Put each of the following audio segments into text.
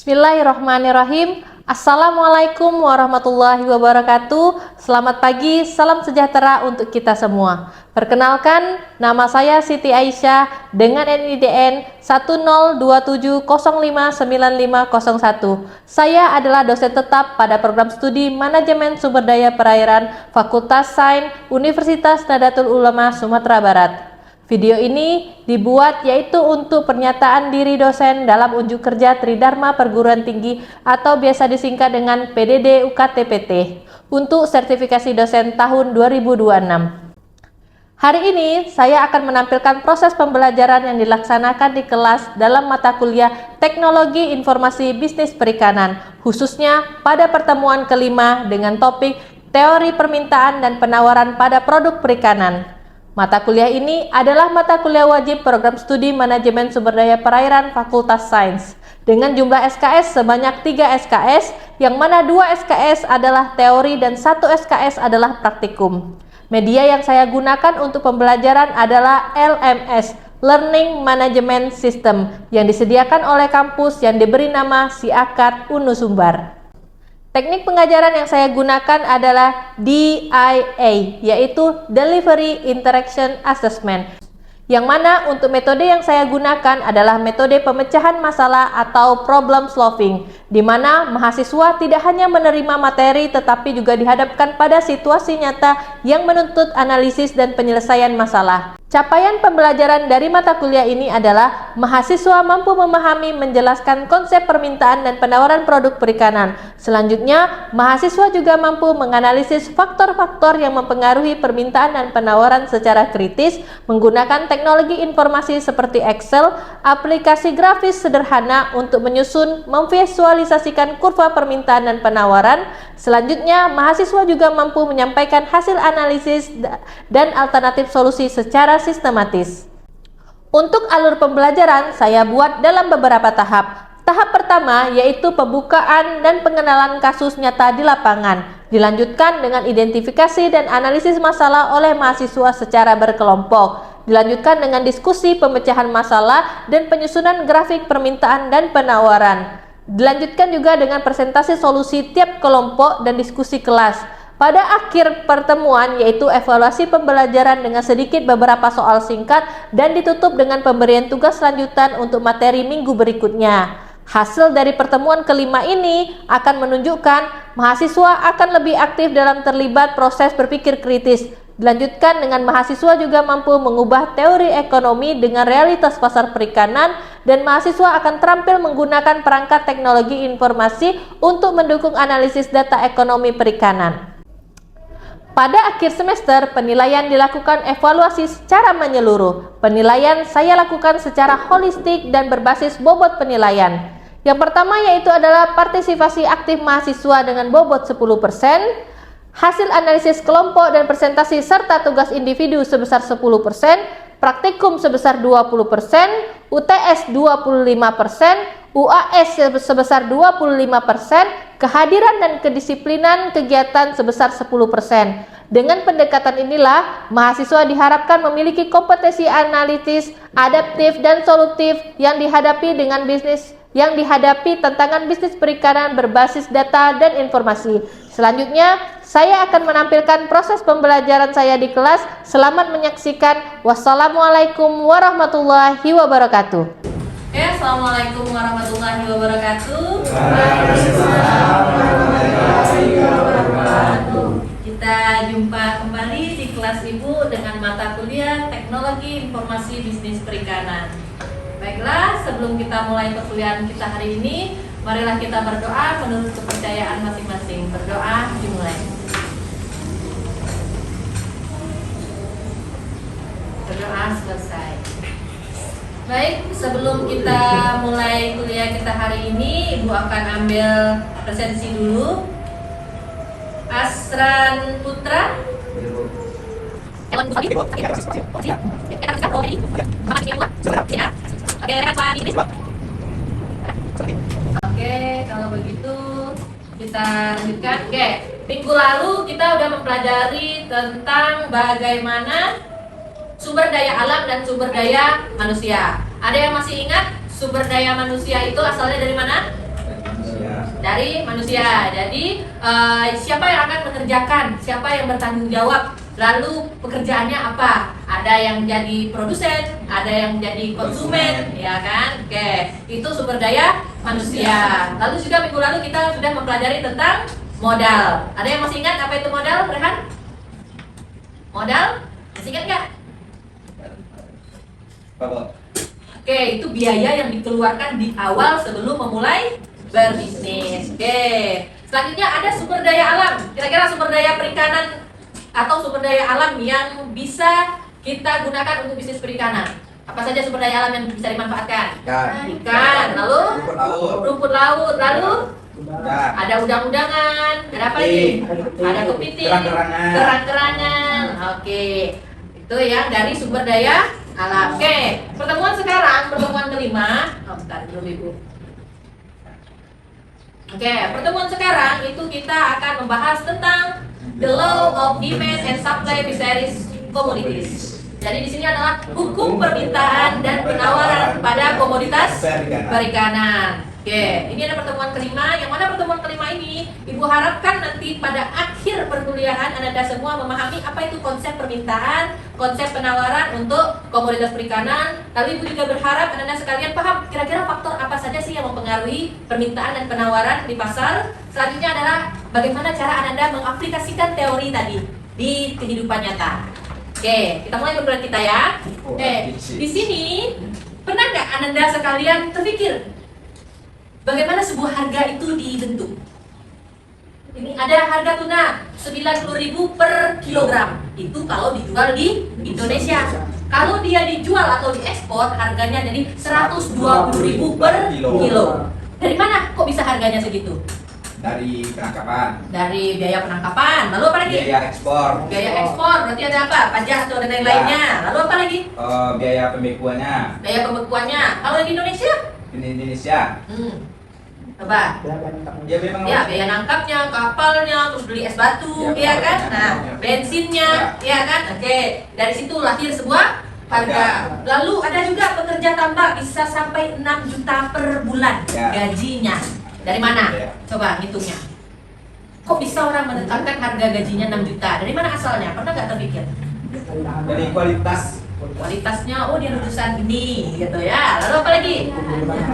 Bismillahirrahmanirrahim. Assalamualaikum warahmatullahi wabarakatuh. Selamat pagi, salam sejahtera untuk kita semua. Perkenalkan, nama saya Siti Aisyah dengan NIDN 1027059501. Saya adalah dosen tetap pada program studi Manajemen Sumber Daya Perairan Fakultas Sains Universitas Nahdlatul Ulama Sumatera Barat. Video ini dibuat yaitu untuk pernyataan diri dosen dalam unjuk kerja Tridharma Perguruan Tinggi atau biasa disingkat dengan PDD UKT-PT untuk sertifikasi dosen tahun 2026. Hari ini saya akan menampilkan proses pembelajaran yang dilaksanakan di kelas dalam mata kuliah Teknologi Informasi Bisnis Perikanan, khususnya pada pertemuan kelima dengan topik Teori Permintaan dan Penawaran pada Produk Perikanan. Mata kuliah ini adalah mata kuliah wajib program studi Manajemen Sumber Daya Perairan Fakultas Sains dengan jumlah SKS sebanyak 3 SKS, yang mana 2 SKS adalah teori dan 1 SKS adalah praktikum. Media yang saya gunakan untuk pembelajaran adalah LMS, Learning Management System, yang disediakan oleh kampus yang diberi nama SIAKAD UNU Sumbar. Teknik pengajaran yang saya gunakan adalah DIA, yaitu Delivery Interaction Assessment, yang mana untuk metode yang saya gunakan adalah metode pemecahan masalah atau problem solving, di mana mahasiswa tidak hanya menerima materi tetapi juga dihadapkan pada situasi nyata yang menuntut analisis dan penyelesaian masalah. Capaian pembelajaran dari mata kuliah ini adalah mahasiswa mampu memahami, menjelaskan konsep permintaan dan penawaran produk perikanan. Selanjutnya, mahasiswa juga mampu menganalisis faktor-faktor yang mempengaruhi permintaan dan penawaran secara kritis menggunakan teknologi informasi seperti Excel, aplikasi grafis sederhana untuk menyusun, memvisualisasikan kurva permintaan dan penawaran. Selanjutnya, mahasiswa juga mampu menyampaikan hasil analisis dan alternatif solusi secara sistematis. Untuk alur pembelajaran saya buat dalam beberapa tahap. Tahap pertama yaitu pembukaan dan pengenalan kasus nyata di lapangan. Dilanjutkan dengan identifikasi dan analisis masalah oleh mahasiswa secara berkelompok. Dilanjutkan dengan diskusi pemecahan masalah dan penyusunan grafik permintaan dan penawaran. Dilanjutkan juga dengan presentasi solusi tiap kelompok dan diskusi kelas. Pada akhir pertemuan yaitu evaluasi pembelajaran dengan sedikit beberapa soal singkat dan ditutup dengan pemberian tugas lanjutan untuk materi minggu berikutnya. Hasil dari pertemuan kelima ini akan menunjukkan mahasiswa akan lebih aktif dalam terlibat proses berpikir kritis. Dilanjutkan dengan mahasiswa juga mampu mengubah teori ekonomi dengan realitas pasar perikanan, dan mahasiswa akan terampil menggunakan perangkat teknologi informasi untuk mendukung analisis data ekonomi perikanan. Pada akhir semester, penilaian dilakukan evaluasi secara menyeluruh. Penilaian saya lakukan secara holistik dan berbasis bobot penilaian. Yang pertama yaitu adalah partisipasi aktif mahasiswa dengan bobot 10%, hasil analisis kelompok dan presentasi serta tugas individu sebesar 10%, praktikum sebesar 20%, UTS 25%, UAS sebesar 25%, kehadiran dan kedisiplinan kegiatan sebesar 10%. Dengan pendekatan inilah, mahasiswa diharapkan memiliki kompetensi analitis, adaptif, dan solutif yang dihadapi tantangan bisnis perikanan berbasis data dan informasi. Selanjutnya, saya akan menampilkan proses pembelajaran saya di kelas. Selamat menyaksikan. Wassalamualaikum warahmatullahi wabarakatuh. Assalamualaikum warahmatullahi wabarakatuh. Kita jumpa kembali di kelas Ibu dengan mata kuliah Teknologi Informasi Bisnis Perikanan. Baiklah, sebelum kita mulai perkuliahan kita hari ini, marilah kita berdoa menurut kepercayaan masing-masing. Berdoa dimulai. Berdoa selesai. Baik, sebelum kita mulai kuliah kita hari ini, Ibu akan ambil presensi dulu. Asran Putra. Oke, kalau begitu kita lanjutkan. Oke, minggu lalu kita udah mempelajari tentang bagaimana sumber daya alam dan sumber daya manusia. Ada yang masih ingat sumber daya manusia itu asalnya dari mana? Dari manusia. Jadi siapa yang akan mengerjakan? Siapa yang bertanggung jawab? Lalu pekerjaannya apa? Ada yang jadi produsen, ada yang jadi konsumen, ya kan? Oke, itu sumber daya manusia. Lalu juga minggu lalu kita sudah mempelajari tentang modal. Ada yang masih ingat apa itu modal, Rehan? Modal? Masih ingat nggak? Oke, itu biaya yang dikeluarkan di awal sebelum memulai berbisnis. Oke, selanjutnya ada sumber daya alam. Kira-kira sumber daya perikanan atau sumber daya alam yang bisa kita gunakan untuk bisnis perikanan. Apa saja sumber daya alam yang bisa dimanfaatkan? Ikan, lalu rumput laut, lalu ada udang-udangan, ada apa lagi? Ada kepiting, kerang-kerangan. Oke, itu yang dari sumber daya alam. Oke, pertemuan kelima. Bentar dulu Ibu. Oke, pertemuan sekarang itu kita akan membahas tentang the law of demand and supply fisheries commodities. Jadi di sini adalah hukum permintaan dan penawaran pada komoditas perikanan. Oke, ini ada pertemuan kelima. Yang mana pertemuan kelima ini Ibu harapkan nanti pada akhir perkuliahan Anda semua memahami apa itu konsep permintaan, konsep penawaran untuk komoditas perikanan. Lalu Ibu juga berharap Anda sekalian paham kira-kira faktor apa saja sih yang mempengaruhi permintaan dan penawaran di pasar. Selanjutnya adalah bagaimana cara Anda mengaplikasikan teori tadi di kehidupan nyata. Oke, kita mulai perkuliahan kita ya. Oke, di sini pernah nggak Anda sekalian terpikir bagaimana sebuah harga itu dibentuk? Ini ada harga tuna 90.000 per kilogram. Itu kalau dijual di Indonesia. Kalau dia dijual atau diekspor harganya jadi 120.000 per kilo. Dari mana kok bisa harganya segitu? Dari penangkapan. Dari biaya penangkapan. Lalu apa lagi? Biaya ekspor. Biaya ekspor. Berarti ada apa? Pajak atau ada yang lainnya. Lalu apa lagi? Biaya pembekuannya. Biaya pembekuannya. Kalau di Indonesia? Di Indonesia. Coba. Ya memang. Ya, biaya nangkapnya, kapalnya, terus beli es batu, ya kan? Nah, bensinnya, ya kan? Oke, dari situ lahir sebuah harga. Lalu ada juga pekerja tambah bisa sampai 6 juta per bulan gajinya. Dari mana? Coba hitungnya. Kok bisa orang menetapkan harga gajinya 6 juta? Dari mana asalnya? Pernah nggak terpikir? Dari Kualitasnya, oh dia lulusan ini, gitu ya. Lalu apa lagi?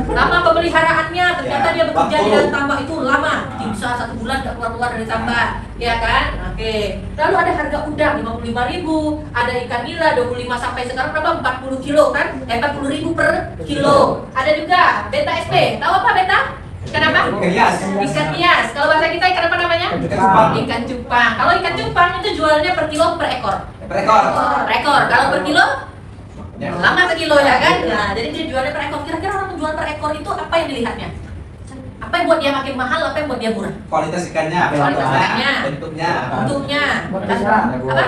Lama pemeliharaannya, ternyata dia bekerja di dalam tambak itu lama. Bisa 1 bulan nggak keluar dari tambak, ya kan? Oke. Lalu ada harga udang 55.000, ada ikan nila 25 sampai sekarang berapa? 40 kilo kan? 40.000 per kilo. Ada juga beta SP. Tahu apa beta? Ikan apa? Ikan hias. Kalau bahasa kita ikan apa namanya? Ikan cupang. Kalau ikan cupang itu jualnya per kilo per ekor. Per ekor. Kalau per kilo? Lama per kilo ya kan? Nah, jadi dia jualnya per ekor. Kira-kira orang menjual per ekor itu apa yang dilihatnya? Apa yang buat dia makin mahal? Apa yang buat dia murah? Kualitas ikannya. Bentuknya. Apa?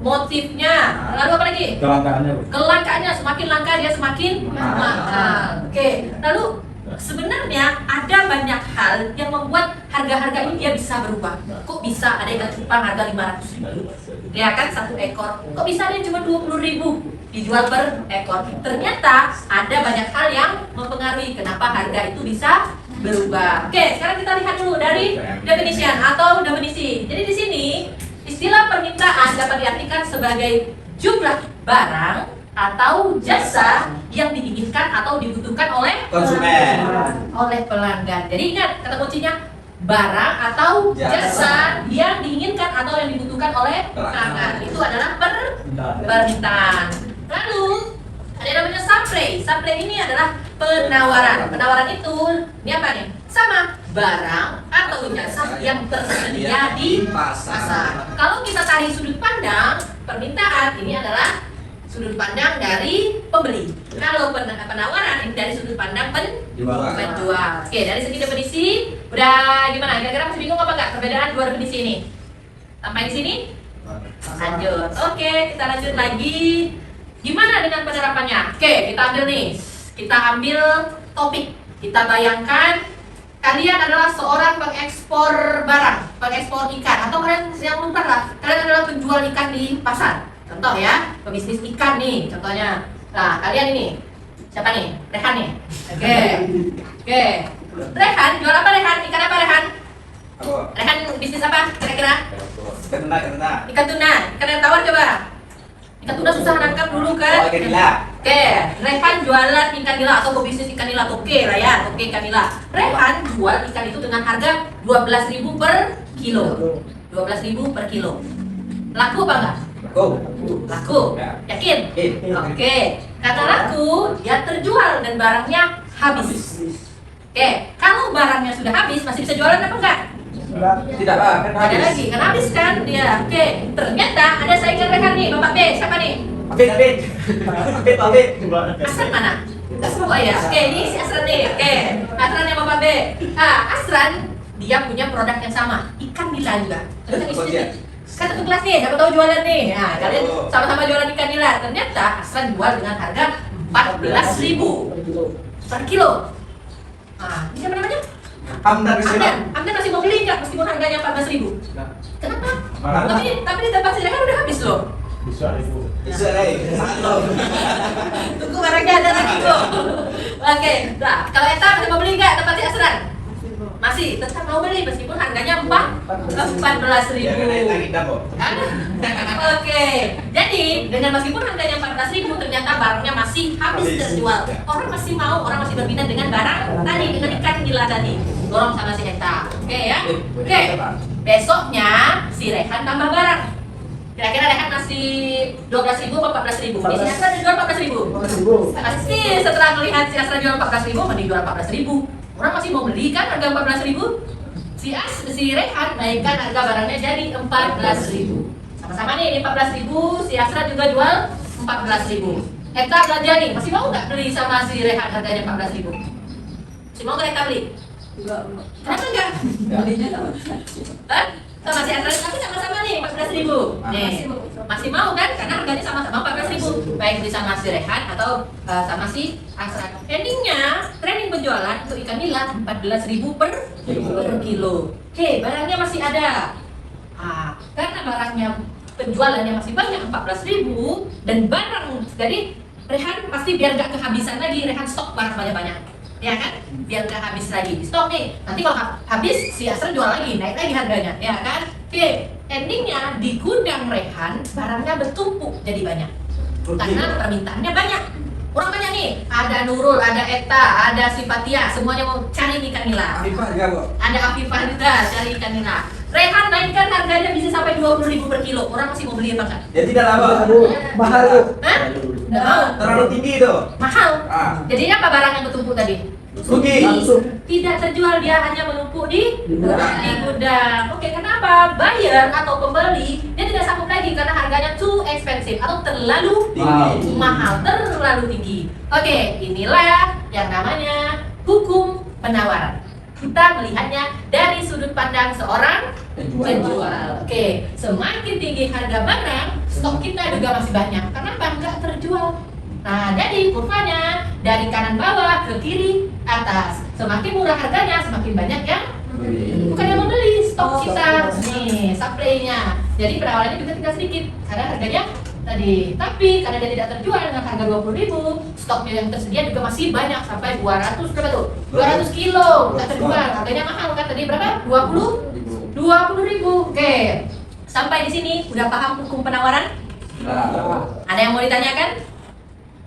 Motifnya. Lalu apa lagi? Kelangkaannya. Semakin langka dia semakin mahal. Oke. Lalu sebenarnya ada banyak hal yang membuat harga-harga ini dia bisa berubah. Kok bisa ada ikan cupang harga 500.000? Ya kan 1 ekor. Kok bisa dia cuma 20.000 dijual per ekor? Ternyata ada banyak hal yang mempengaruhi kenapa harga itu bisa berubah. Oke, sekarang kita lihat dulu dari definition atau definisi. Jadi di sini istilah permintaan dapat diartikan sebagai jumlah barang atau jasa yang diinginkan atau dibutuhkan oleh konsumen, oleh pelanggan. Jadi ingat kata kuncinya barang atau jasa yang diinginkan atau yang dibutuhkan oleh pelanggan. Itu adalah permintaan. Lalu ada yang namanya supply. Supply ini adalah penawaran. Penawaran itu ini apa nih? Sama barang atau jasa yang tersedia di pasar. Kalau kita tarik sudut pandang permintaan, ini adalah sudut pandang dari pembeli. Kalau penawaran ini dari sudut pandang penjual. Oke, dari segi definisi udah gimana? Kira-kira masih bingung apa enggak perbedaan dua definisi ini? Sampai di sini? Lanjut. Oke, kita lanjut lagi. Gimana dengan penerapannya? Oke, kita ambil nih. Kita ambil topik. Kita bayangkan kalian adalah seorang pengekspor barang, pengekspor ikan, atau kalian yang lumrah lah, kalian adalah penjual ikan di pasar. Contoh ya, pebisnis ikan nih contohnya. Nah, kalian ini siapa nih? Rehan nih. Oke. Rehan, jual apa Rehan? Ikan apa Rehan? Apa? Rehan bisnis apa kira-kira? Kena. Ikan tuna, ikan air tawar coba. Ikan tuna susah nangkap dulu kan? Oh, ikan nila. Oke, Rehan jualan ikan nila atau mau bisnis ikan nila, oke lah ya, oke ikan nila. Rehan jual ikan itu dengan harga 12.000 per kilo. 12.000 per kilo. Laku apa enggak? Laku. Ya. Yakin? Oke. Karena laku, dia terjual dan barangnya habis. Oke, kalau barangnya sudah habis, masih bisa jualan apa enggak? Tidak, Pak. Kan Ada lagi, kan habis kan dia. Oke, ternyata ada saingan Rehan nih, Bapak B, siapa nih? Apit. Asran mana? Oh ya, oke ini si Asran nih. Oke, Asran yang Bapak B. Asran dia punya produk yang sama, ikan nila juga. Kan satu kelas nih, dapat tahu jualan nih. Nah, kalian sama-sama jualan ikan nila. Ternyata Asran jual dengan harga 14.000 per kilo. Nah, ini siapa namanya? Hamdan Hamdan masih mau beli nggak meskipun harganya 14.000? Kenapa? Mahal. Tapi di tempat saya kan udah habis loh. Bisa. Tunggu barangnya ada lagi tuh. Oke, nah kalau Eta masih mau beli nggak tempat si Asran? Masih, tetap mau beli meskipun harganya 14.000. Oke, jadi dengan meskipun harganya 14.000 ternyata barangnya masih habis terjual. Orang masih mau, orang masih berminat dengan barang tadi, dengan ikan nila tadi. Dorong sama si Eta. Oke ya. Oke. Besoknya si Rehan tambah barang. Kira-kira Rehan masih 12.000 atau 14.000? Di si Asra dijual 14.000. Pasti setelah melihat si Asra jual 14.000, mending jual 14.000. Orang masih mau beli kan harga 14.000? Si Rehan naikkan harga barangnya jadi 14.000. Sama-sama nih 14.000, si Asra juga jual 14.000. Eta belanja nih, masih mau nggak beli sama si Rehan harganya 14.000? Masih mau nggak Eta beli? Kenapa enggak? Hah? Sama si Asra, tapi sama-sama nih 14.000. Nih, masih mau kan? Karena harganya sama-sama 14.000. Baik beli sama si Rehan atau sama si Asra. Endingnya, trending penjualan untuk ikan nila 14.000 per kilo. Oke, barangnya masih ada. Karena barangnya penjualannya masih banyak 14.000 dan barang jadi Rehan pasti biar gak kehabisan lagi, Rehan stok barang banyak-banyak. Ya kan? Biar gak habis lagi. Stok nih. Nanti kalau habis si Asra jual lagi, naik lagi harganya, ya kan? Oke, endingnya di gudang Rehan barangnya bertumpuk jadi banyak. Karena permintaannya banyak. Orang banyak nih, ada Nurul, ada Eta, ada Sipatia, semuanya mau cari ikan nila. Ada Afifah juga cari ikan nila. Rehan naikkan harganya bisa sampai 20.000 per kilo. Orang masih mau beli apa enggak? Ya tidak lama. Mahal. Hah? Nggak mau. Terlalu tinggi itu. Mahal. Jadi apa barang yang bertumpuk tadi? Rugi. Tidak terjual, dia hanya menumpuk di gudang. Oke, kenapa? Buyer atau pembeli dia tidak sanggup lagi karena harganya too expensive atau terlalu mahal, terlalu tinggi. Oke, inilah yang namanya hukum penawaran. Kita melihatnya dari sudut pandang seorang penjual. Oke, semakin tinggi harga barang, stok kita juga masih banyak. Kenapa nggak terjual? Nah, jadi kurvanya dari kanan bawah ke kiri atas. Semakin murah harganya, semakin banyak yang bukan yang membeli. Stok kita nih, supply-nya. Jadi penawarannya juga tinggal sedikit karena harganya tadi. Tapi karena dia tidak terjual dengan harga 20.000, stoknya yang tersedia juga masih banyak sampai 200 berapa tuh? 200 kilo nggak terjual. Harganya mahal kan tadi berapa? 20.000. Oke. Sampai di sini udah paham hukum penawaran? Ada yang mau ditanyakan?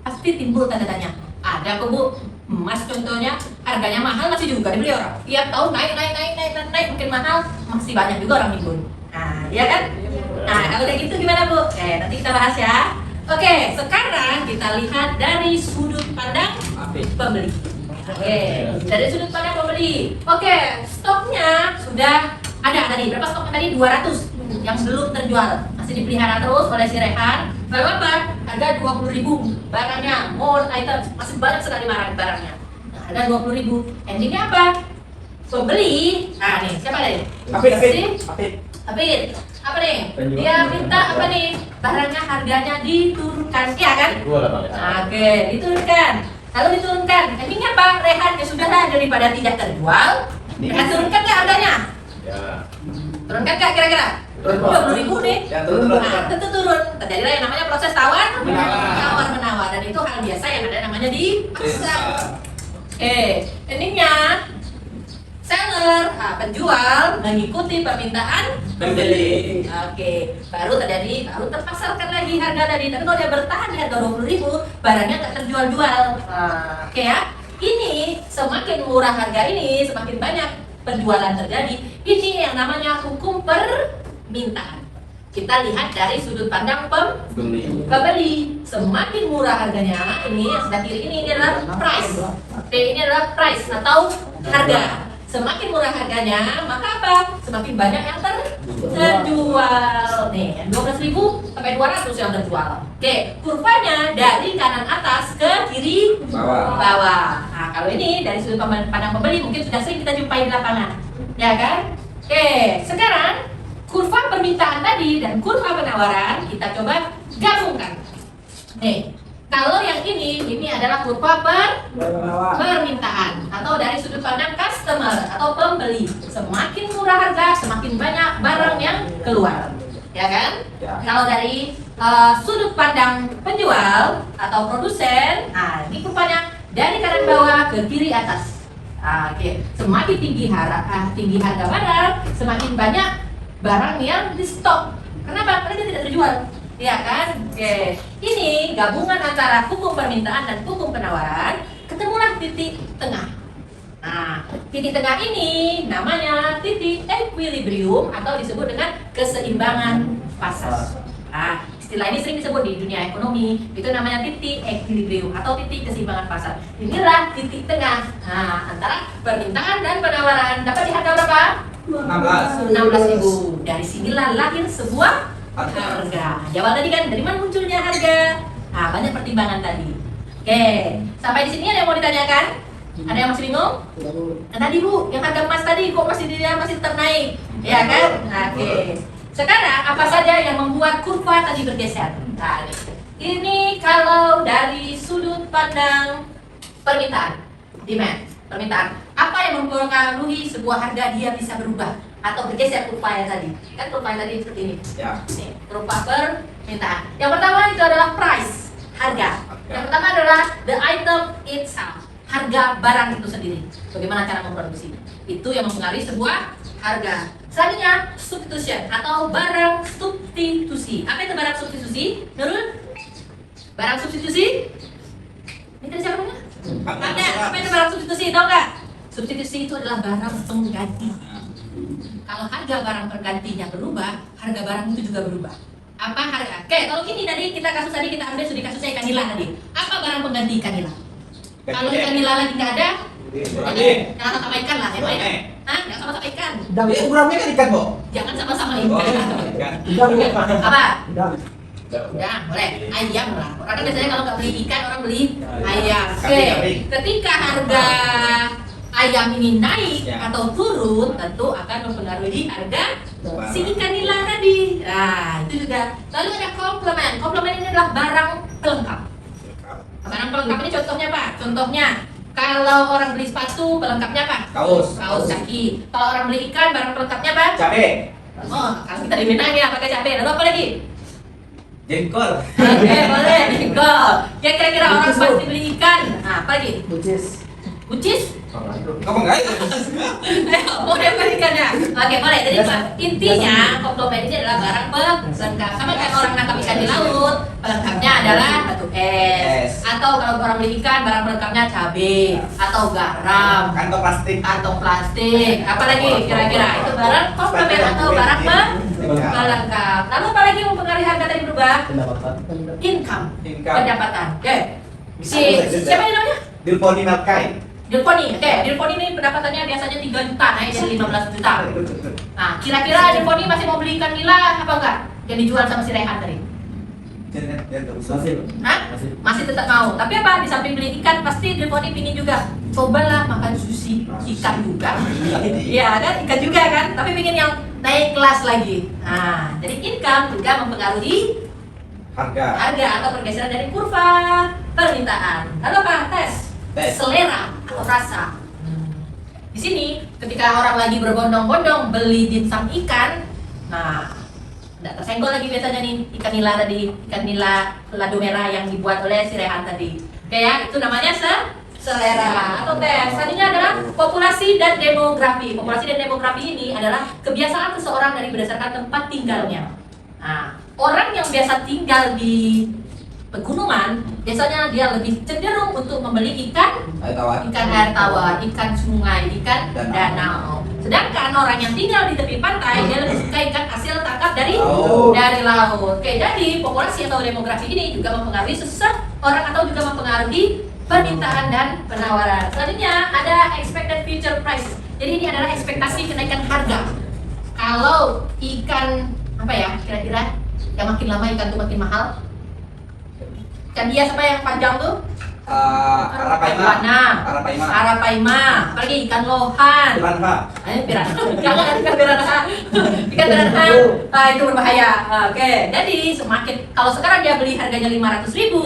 Pasti timbul tanda tanya. Ada kok Bu, emas contohnya harganya mahal masih juga dibeli orang. Tiap tahun naik makin mahal, masih banyak juga orang nimbun. Nah, iya kan? Nah, kalau kayak gitu gimana Bu? Nanti kita bahas ya. Oke, sekarang kita lihat dari sudut pandang pembeli. Oke, dari sudut pandang pembeli. Oke, stoknya sudah ada tadi. Berapa stoknya tadi? 200 yang belum terjual. Masih dipelihara terus oleh si Rehan. Lalu apa? Harga 20.000. Barangnya, more items, masih banyak sekali barangnya. Nah, harga 20.000. Endingnya apa? Pembeli. Nah nih, siapa nih? Apit. Apa nih? Dia minta apa nih? Barangnya harganya diturunkan, ya kan? Oke, diturunkan. Lalu diturunkan. Endingnya apa? Rehan ya sudahlah daripada tidak terjual. Rehan turunkan nggak harganya? Ya. Turunkan nggak kira-kira? 20.000 nih. Ya, turun. Nah, tentu turun. Terjadilah yang namanya proses tawar menawar, dan itu hal biasa yang ada namanya di pasar. Endingnya seller, penjual mengikuti permintaan Pembeli. Oke, baru terpasarkan lagi harga tadi. Tapi kalau dia bertahan di harga 20.000, barangnya nggak terjual-jual. Oke ya. Ini semakin murah harga ini, semakin banyak penjualan terjadi. Ini yang namanya hukum permintaan. Kita lihat dari sudut pandang pembeli. Semakin murah harganya, ini yang sebelah kiri ini adalah price. P ini adalah price atau harga. Semakin murah harganya, maka apa? Semakin banyak yang terjual. Nih, 12.000 sampai 200 yang terjual. Oke, kurvanya dari kanan atas ke kiri bawah. Nah, kalau ini dari sudut pandang pembeli mungkin sudah sering kita jumpai di lapangan. Ya kan? Oke, sekarang kurva permintaan tadi dan kurva penawaran kita coba gabungkan. Nih, kalau yang ini adalah kurva permintaan atau dari sudut pandang customer atau pembeli. Semakin murah harga, semakin banyak barang yang keluar, ya kan? Ya. Kalau dari sudut pandang penjual atau produsen, nah ini kurvanya dari kanan bawah ke kiri atas. Oke, semakin tinggi harga barang, semakin banyak barang yang di stok. Kenapa? Karena dia tidak terjual. Ya kan? Oke. Ini gabungan antara hukum permintaan dan hukum penawaran, ketemulah titik tengah. Nah, titik tengah ini namanya titik equilibrium atau disebut dengan keseimbangan pasar. Nah, istilah ini sering disebut di dunia ekonomi, itu namanya titik equilibrium atau titik keseimbangan pasar. Inilah titik tengah. Nah, antara permintaan dan penawaran. Dapat di harga berapa? 16.000. Dari sinilah lahir sebuah harga. Jawab tadi kan dari mana munculnya harga? Nah, banyak pertimbangan tadi. Oke, sampai di sini ada yang mau ditanyakan? Ada yang masih bingung? Nah, tadi Bu, yang harga emas tadi kok masih tetap naik? Ya kan? Oke. Sekarang apa saja yang membuat kurva tadi bergeser? Nah, ini kalau dari sudut pandang permintaan, demand, permintaan. Apa yang mempengaruhi sebuah harga dia bisa berubah atau bergeser kurvanya tadi? Kan kurvanya tadi seperti ini. Ya. Nih, kurva permintaan. Yang pertama itu adalah price, harga. Yang pertama adalah the item itself, harga barang itu sendiri. Bagaimana cara memproduksi? Itu yang mempengaruhi sebuah harga. Selanjutnya substitution atau barang substitusi. Apa itu barang substitusi? Nurul? Barang substitusi? Ini tadi siapa namanya? Ada. Apa itu barang substitusi? Tahu nggak? Substitusi itu adalah barang pengganti. Kalau harga barang penggantinya berubah, harga barang itu juga berubah. Apa harga? Oke, kalau ini tadi kasus tadi kita ambil studi kasusnya ikan nila tadi. Apa barang pengganti ikan nila? Kalau ikan nila lagi nggak ada, jangan sama ikan lah, ya Pak ya? Hah? Jangan sama-sama ikan. Ukurannya kan ikan, Bu. Jangan sama-sama Oh, ikan. ikan. Apa? Udah, boleh. Ayam lah. Orang kan biasanya kalau nggak beli ikan, orang beli ayam. Oke. Ketika harga ayam ini naik atau turun, tentu akan mempengaruhi harga si ikan nila tadi. Nah, itu juga. Lalu ada komplement. Komplement ini adalah barang pelengkap. Barang pelengkap ini contohnya apa? Contohnya kalau orang beli sepatu, pelengkapnya apa? Kaos kaki. Kalau orang beli ikan, barang pelengkapnya apa? Cabe. Oh, kalau kita di Minang ya pakai cabai. Lalu apa lagi? Jengkol. Oke, boleh, jengkol. Ya kira-kira orang pasti beli ikan. Nah, apa lagi? Bucis? Kamu enggak itu? Mau dapat ikannya? Oke, boleh. Jadi intinya komplement ini adalah barang pelengkap. Sama kayak orang nangkap ikan di laut, pelengkapnya adalah batu es. Atau kalau orang beli ikan, barang pelengkapnya cabai atau garam, Kantong plastik. kantong plastik. Apalagi kira-kira itu barang komplement atau barang pelengkap. Lalu apa lagi yang mempengaruhi harga tadi berubah? Income. Pendapatan. Oke. Siapa yang namanya? Dilponi Melkai. Dilponi. Oke, Dilponi ini pendapatannya biasanya 3 juta, naik jadi 15 juta. Nah, kira-kira Dilponi masih mau beli ikan nila apa enggak? Yang dijual sama si Rehan tadi. Hah? Masih tetap mau. Tapi apa? Di samping beli ikan, pasti Dilponi pingin juga. Cobalah makan sushi ikan juga. Iya kan? Ikan juga kan? Tapi pingin yang naik kelas lagi. Nah, jadi income juga mempengaruhi harga atau pergeseran dari kurva permintaan. Lalu apa? Tes. Selera atau rasa. Di sini ketika orang lagi berbondong-bondong beli dimsum ikan, nah tidak tersenggol lagi biasanya nih ikan nila tadi, ikan nila lado merah yang dibuat oleh si Rehan tadi. Oke ya, itu namanya selera atau tes. Selanjutnya adalah populasi dan demografi. Populasi dan demografi ini adalah kebiasaan seseorang dari berdasarkan tempat tinggalnya. Nah, orang yang biasa tinggal di pegunungan biasanya dia lebih cenderung untuk membeli ikan air tawar, ikan sungai, ikan danau. Sedangkan orang yang tinggal di tepi pantai dia lebih suka ikan hasil tangkap dari laut. Oke, jadi populasi atau demografi ini juga mempengaruhi seseorang atau juga mempengaruhi permintaan dan penawaran. Selanjutnya ada expected future price. Jadi ini adalah ekspektasi kenaikan harga. Kalau ikan apa ya kira-kira yang makin lama ikan tuh makin mahal. Ikan hias apa yang panjang tuh? Arapaima, apalagi ikan lohan. Piranha. Piranha. Ikan piranha. Ikan piranha. Itu berbahaya. Oke, jadi semakin kalau sekarang dia beli harganya 500.000,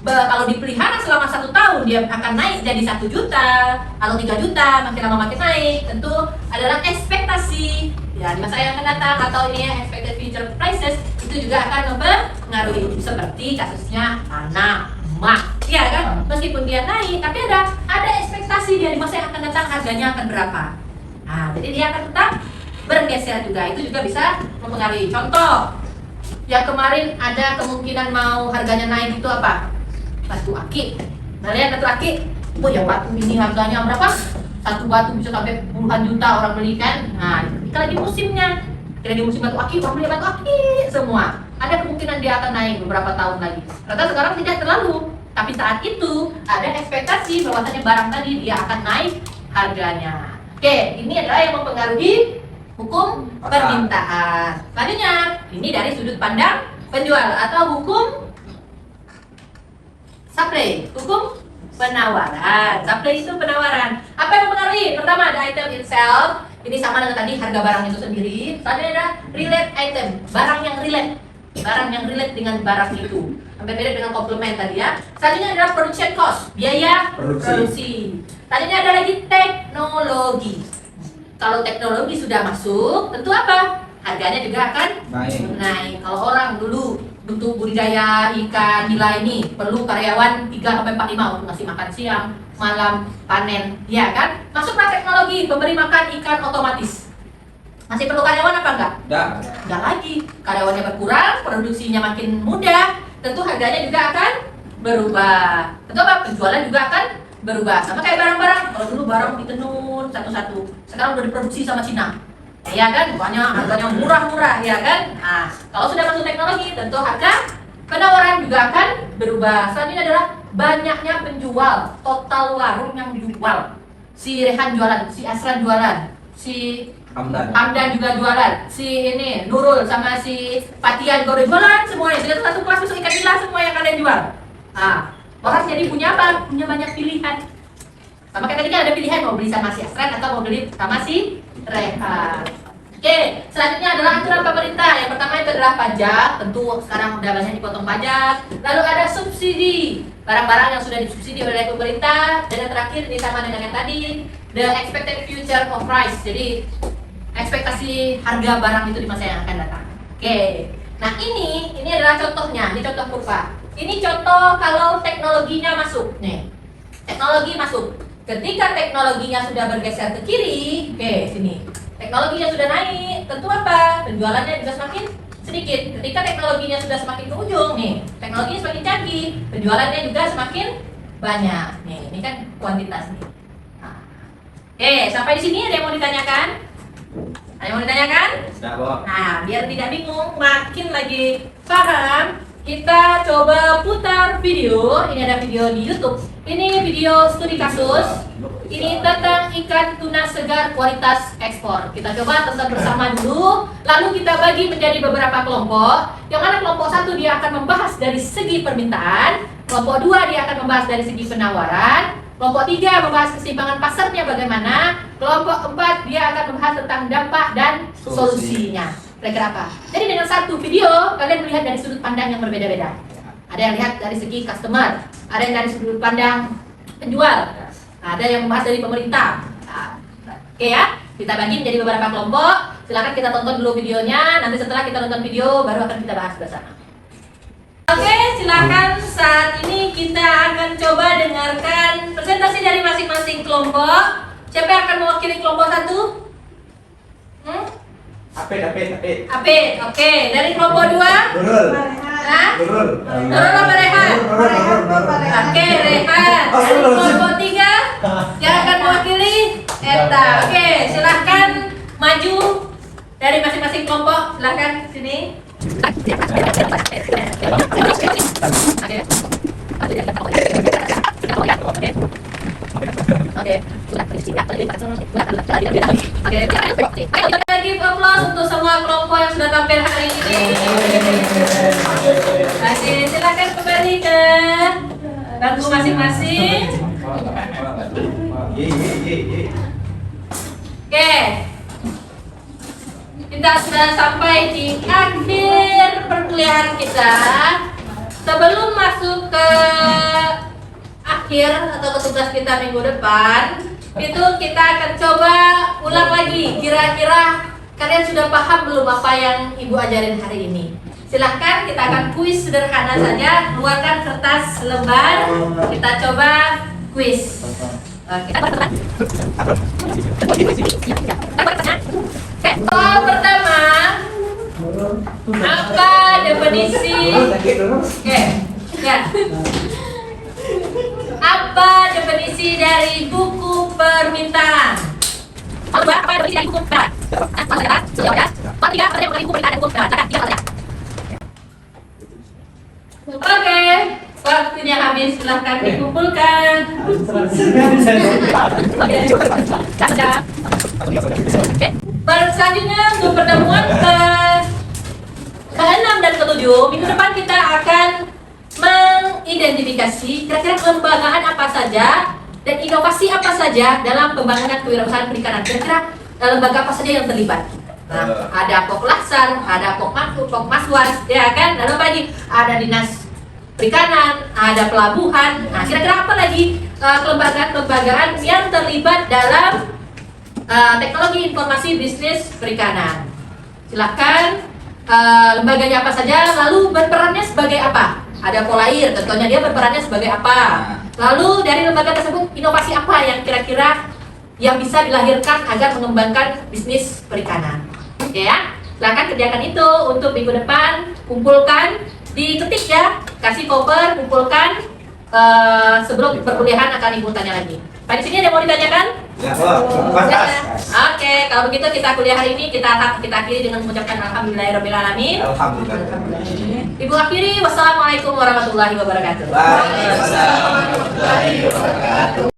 kalau dipelihara selama 1 tahun dia akan naik jadi 1 juta, atau 3 juta, makin lama makin naik. Tentu adalah ekspektasi ya di masa yang akan datang atau ini ya expected future prices itu juga akan mempengaruhi seperti kasusnya tanah emas. Iya kan? Meskipun dia naik, tapi ada ekspektasi dia di masa yang akan datang harganya akan berapa. Nah, jadi dia akan tetap bergeser juga. Itu juga bisa mempengaruhi. Contoh, yang kemarin ada kemungkinan mau harganya naik itu apa? Batu akik. Nah, lihat batu akik. Oh ya, batu ini harganya berapa? 1 batu bisa sampai puluhan juta orang beli kan. Nah, itu lagi musimnya. Kita di musim batu akik, orang beli batu akik semua. Ada kemungkinan dia akan naik beberapa tahun lagi. Ternyata sekarang tidak terlalu. Tapi saat itu ada ekspektasi bahwasanya barang tadi dia akan naik harganya. Oke, ini adalah yang mempengaruhi hukum permintaan. Selanjutnya, ini dari sudut pandang penjual atau hukum supply, hukum penawaran. Supply itu penawaran. Apa yang mempengaruhi? Pertama ada item itself. Ini sama dengan tadi harga barang itu sendiri. Selanjutnya ada relate item, barang yang relate dengan barang itu. Sampai beda dengan komplement tadi ya. Selanjutnya adalah production cost, biaya produksi. Selanjutnya ada lagi teknologi. Kalau teknologi sudah masuk, tentu apa? Harganya juga akan naik. Kalau orang dulu untuk budidaya ikan nila ini perlu karyawan 3-4-5 untuk ngasih makan siang, malam, panen, ya kan? Masuklah teknologi, pemberi makan ikan otomatis. Masih perlu karyawan apa enggak? Enggak lagi. Karyawannya berkurang, produksinya makin mudah, tentu harganya juga akan berubah. Tentu apa? Penjualan juga akan berubah. Sama kayak barang-barang. Kalau dulu barang ditenun satu-satu, sekarang udah diproduksi sama Cina. Ya kan? Bukannya harganya murah-murah, ya kan? Nah, kalau sudah masuk teknologi, tentu harga penawaran juga akan berubah. Selanjutnya adalah banyaknya penjual, total warung yang dijual. Si Rehan jualan, si Asran jualan, si Hamdan juga jualan, si ini Nurul sama si Patian juga jualan semuanya. Sudah satu kelas besok ikan nila semua yang kalian jual. Nah, orang jadi punya apa? Punya banyak pilihan. Sama kayak tadi kan ada pilihan mau beli sama si Asran atau mau beli sama si Rehan. Oke, selanjutnya adalah aturan pemerintah. Yang pertama itu adalah pajak. Tentu sekarang udah banyak dipotong pajak. Lalu ada subsidi, barang-barang yang sudah disubsidi oleh pemerintah. Dan yang terakhir ini sama dengan yang tadi, the expected future of price. Jadi ekspektasi harga barang itu di masa yang akan datang. Oke, nah ini adalah contohnya. Ini contoh kurva. Ini contoh kalau teknologinya masuk. Nih, teknologi masuk. Ketika teknologinya sudah bergeser ke kiri, oke sini. Teknologinya sudah naik, tentu apa? Penjualannya juga semakin sedikit. Ketika teknologinya sudah semakin ke ujung, nih, teknologinya semakin canggih, penjualannya juga semakin banyak. Nih, ini kan kuantitas nih. Nah. Oke, sampai di sini ada yang mau ditanyakan? Ada yang mau ditanyakan? Nah, biar tidak bingung, makin lagi paham, kita coba putar video. Ini ada video di YouTube. Ini video studi kasus. Ini tentang ikan tuna segar kualitas ekspor. Kita coba tonton bersama dulu. Lalu kita bagi menjadi beberapa kelompok. Yang mana kelompok 1 dia akan membahas dari segi permintaan. Kelompok 2 dia akan membahas dari segi penawaran. Kelompok 3 membahas keseimbangan pasarnya bagaimana. Kelompok 4 dia akan membahas tentang dampak dan solusinya. Kira-kira apa? Jadi dengan satu video kalian melihat dari sudut pandang yang berbeda-beda. Ada yang lihat dari segi customer, ada yang dari sudut pandang penjual, ada yang membahas dari pemerintah. Oke ya, kita bagi menjadi beberapa kelompok. Silakan kita tonton dulu videonya. Nanti setelah kita nonton video baru akan kita bahas bersama. Oke, silakan saat ini kita akan coba dengarkan presentasi masing-masing kelompok. Siapa yang akan mewakili kelompok 1? Apit. Apit, oke. Dari kelompok 2? Nurul. Hah? Nurul. Nurul apa Rehan? Oke, Rehan. Dari kelompok 3 yang akan mewakili Eta. Oke, silahkan maju dari masing-masing kelompok. Silahkan ke sini. Kita give applause untuk semua kelompok yang sudah tampil hari ini. Oke, silakan kembali ke bangku masing-masing. Ye. Oke, kita sudah sampai di akhir perkuliahan kita. Sebelum masuk ke akhir atau ke tugas kita minggu depan, itu kita akan coba ulang lagi. Kira-kira kalian sudah paham belum apa yang Ibu ajarin hari ini? Silahkan, kita akan kuis sederhana saja. Keluarkan kertas lembar, kita coba kuis. Oke. Soal pertama, apa definisi? Oke, ya. Apa definisi dari buku permintaan? Apa definisi dari buku permintaan? Oke, waktunya habis. Silahkan dikumpulkan. Selanjutnya untuk pertemuan ke-6 dan ke-7 minggu depan kita akan mengidentifikasi kira-kira kelembagaan apa saja dan inovasi apa saja dalam pembangunan kewirausahaan perikanan. Kira-kira lembaga apa saja yang terlibat. Nah, ada Poklasar, ada Pokmaswas, ya kan? Lalu apa lagi? Ada Dinas Perikanan, ada pelabuhan. Nah, kira-kira apa lagi kelembagaan-kelembagaan yang terlibat dalam teknologi informasi bisnis perikanan? Silakan, lembaganya apa saja, lalu berperannya sebagai apa? Ada Polair, tentunya dia berperannya sebagai apa? Lalu dari lembaga tersebut inovasi apa yang kira-kira yang bisa dilahirkan agar mengembangkan bisnis perikanan? Oke ya, silakan kerjakan itu untuk minggu depan. Kumpulkan, diketik ya, kasih cover, kumpulkan. Sebelum perkuliahan akan Ibu tanya lagi. Pak, di sini ada yang mau ditanyakan? Ya, pas. Oke, kalau begitu kita kuliah hari ini kita akhiri dengan mengucapkan alhamdulillahirobbilalamin. Alhamdulillah. Ibu akhiri, wassalamualaikum warahmatullahi wabarakatuh. Waalaikumsalam warahmatullahi wabarakatuh.